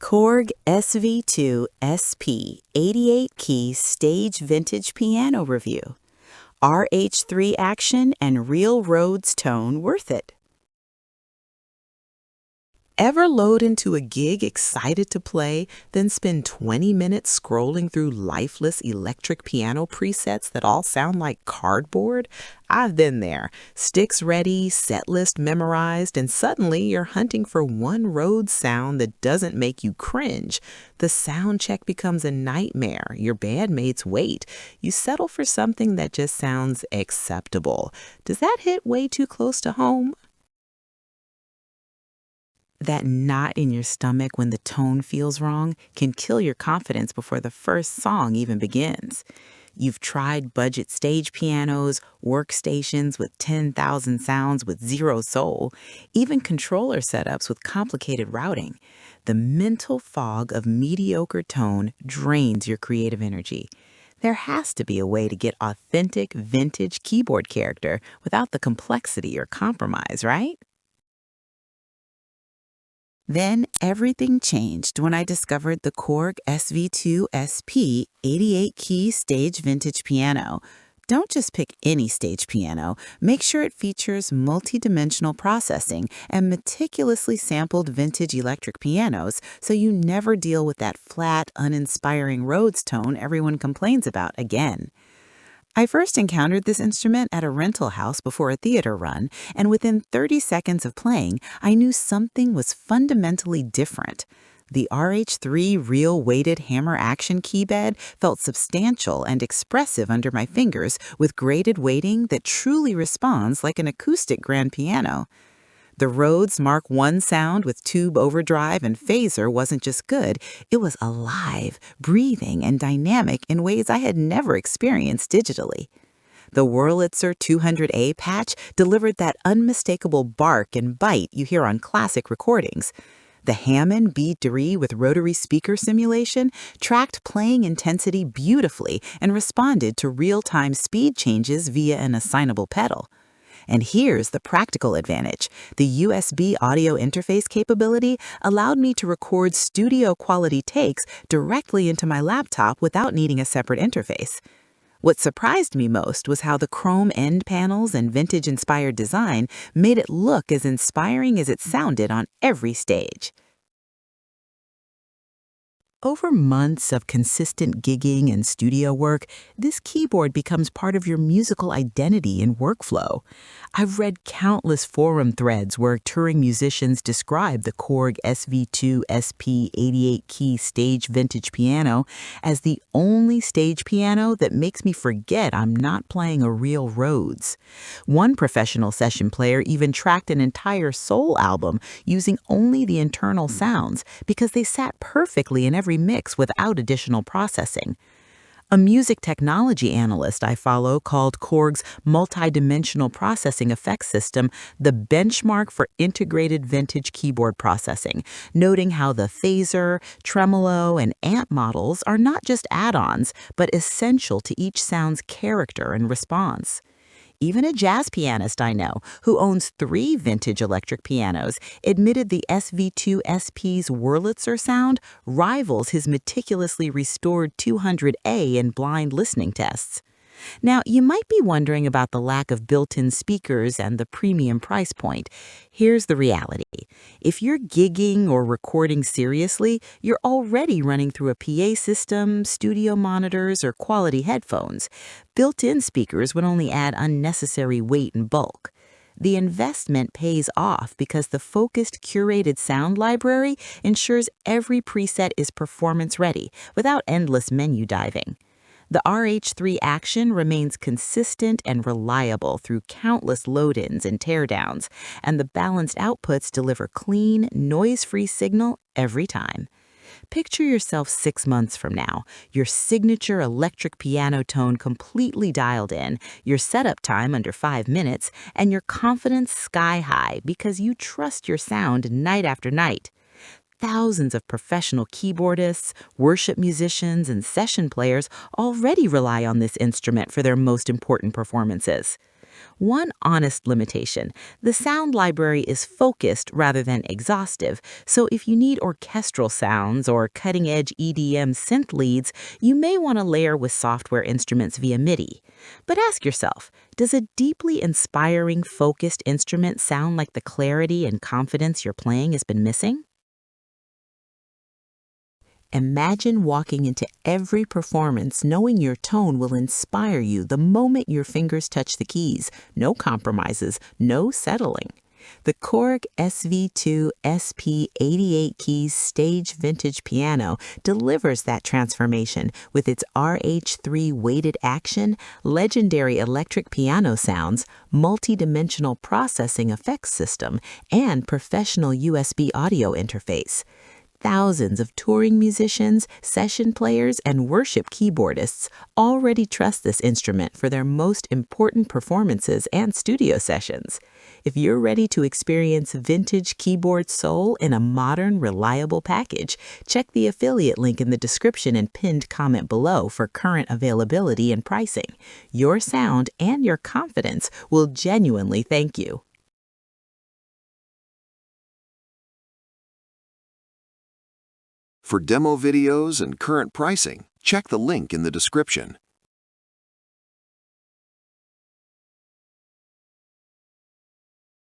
Korg SV2-SP 88-key stage vintage piano review. RH3 action and real Rhodes tone worth it. Ever load into a gig excited to play, then spend 20 minutes scrolling through lifeless electric piano presets that all sound like cardboard? I've been there. Sticks ready, set list memorized, and suddenly you're hunting for one Rhodes sound that doesn't make you cringe. The sound check becomes a nightmare. Your bandmates wait. You settle for something that just sounds acceptable. Does that hit way too close to home? That knot in your stomach when the tone feels wrong can kill your confidence before the first song even begins. You've tried budget stage pianos, workstations with 10,000 sounds with zero soul, even controller setups with complicated routing. The mental fog of mediocre tone drains your creative energy. There has to be a way to get authentic, vintage keyboard character without the complexity or compromise, right? Then everything changed when I discovered the Korg SV2-SP 88-key stage vintage piano. Don't just pick any stage piano. Make sure it features multi-dimensional processing and meticulously sampled vintage electric pianos so you never deal with that flat, uninspiring Rhodes tone everyone complains about again. I first encountered this instrument at a rental house before a theater run, and within 30 seconds of playing, I knew something was fundamentally different. The RH3 real weighted hammer action keybed felt substantial and expressive under my fingers with graded weighting that truly responds like an acoustic grand piano. The Rhodes Mark I sound with tube overdrive and phaser wasn't just good, it was alive, breathing, and dynamic in ways I had never experienced digitally. The Wurlitzer 200A patch delivered that unmistakable bark and bite you hear on classic recordings. The Hammond B3 with rotary speaker simulation tracked playing intensity beautifully and responded to real-time speed changes via an assignable pedal. And here's the practical advantage. The USB audio interface capability allowed me to record studio-quality takes directly into my laptop without needing a separate interface. What surprised me most was how the chrome end panels and vintage-inspired design made it look as inspiring as it sounded on every stage. Over months of consistent gigging and studio work, this keyboard becomes part of your musical identity and workflow. I've read countless forum threads where touring musicians describe the Korg SV2-SP 88-key stage vintage piano as the only stage piano that makes me forget I'm not playing a real Rhodes. One professional session player even tracked an entire soul album using only the internal sounds because they sat perfectly in every mix without additional processing. A music technology analyst I follow called Korg's multi-dimensional processing effects system the benchmark for integrated vintage keyboard processing, noting how the phaser, tremolo, and amp models are not just add-ons, but essential to each sound's character and response. Even a jazz pianist I know, who owns 3 vintage electric pianos, admitted the SV2-SP's Wurlitzer sound rivals his meticulously restored 200A in blind listening tests. Now, you might be wondering about the lack of built-in speakers and the premium price point. Here's the reality. If you're gigging or recording seriously, you're already running through a PA system, studio monitors, or quality headphones. Built-in speakers would only add unnecessary weight and bulk. The investment pays off because the focused, curated sound library ensures every preset is performance-ready without endless menu diving. The RH3 action remains consistent and reliable through countless load-ins and teardowns, and the balanced outputs deliver clean, noise-free signal every time. Picture yourself 6 months from now, your signature electric piano tone completely dialed in, your setup time under 5 minutes, and your confidence sky high because you trust your sound night after night. Thousands of professional keyboardists, worship musicians, and session players already rely on this instrument for their most important performances. One honest limitation: the sound library is focused rather than exhaustive, so if you need orchestral sounds or cutting-edge EDM synth leads, you may want to layer with software instruments via MIDI. But ask yourself, does a deeply inspiring, focused instrument sound like the clarity and confidence your playing has been missing? Imagine walking into every performance knowing your tone will inspire you the moment your fingers touch the keys. No compromises, no settling. The Korg SV2-SP 88 keys stage vintage piano delivers that transformation with its RH3 weighted action, legendary electric piano sounds, multi-dimensional processing effects system, and professional USB audio interface. Thousands of touring musicians, session players, and worship keyboardists already trust this instrument for their most important performances and studio sessions. If you're ready to experience vintage keyboard soul in a modern, reliable package, check the affiliate link in the description and pinned comment below for current availability and pricing. Your sound and your confidence will genuinely thank you. For demo videos and current pricing, check the link in the description.